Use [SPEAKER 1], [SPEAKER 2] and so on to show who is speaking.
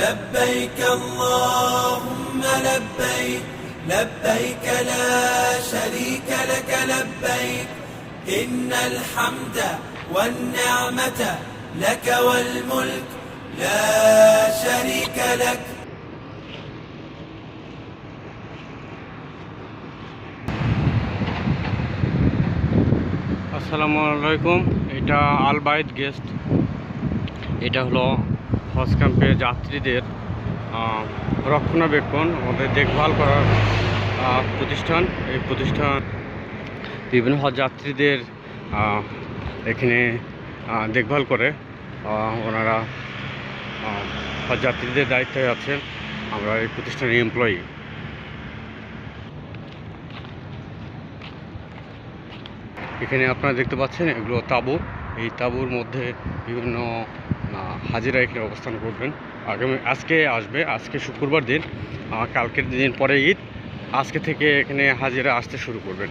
[SPEAKER 1] لبيك اللهم لبيك لبيك لا شريك لك لبيك إن الحمد والنعمة لك والملك لا شريك لك
[SPEAKER 2] আসসালামু আলাইকুম। এটা আল বাইত গেস্ট। এটা হলো হজ ক্যাম্পের যাত্রীদের রক্ষণাবেক্ষণ, আমাদের দেখভাল করার প্রতিষ্ঠান। এই প্রতিষ্ঠান বিভিন্ন হজ যাত্রীদের এখানে দেখভাল করে। ওনারা হজ যাত্রীদের দায়িত্বে আছেন। আমরা এই প্রতিষ্ঠানের এমপ্লয়ি। এখানে আপনারা দেখতে পাচ্ছেন এগুলো তাঁবু। এই তাঁবুর মধ্যে বিভিন্ন হাজিরা এখানে অবস্থান করবেন। আজকে আসবে, আজকে শুক্রবার দিন, কালকের দিন পরে ঈদ। আজকে থেকে এখানে হাজিরা আসতে শুরু করবেন।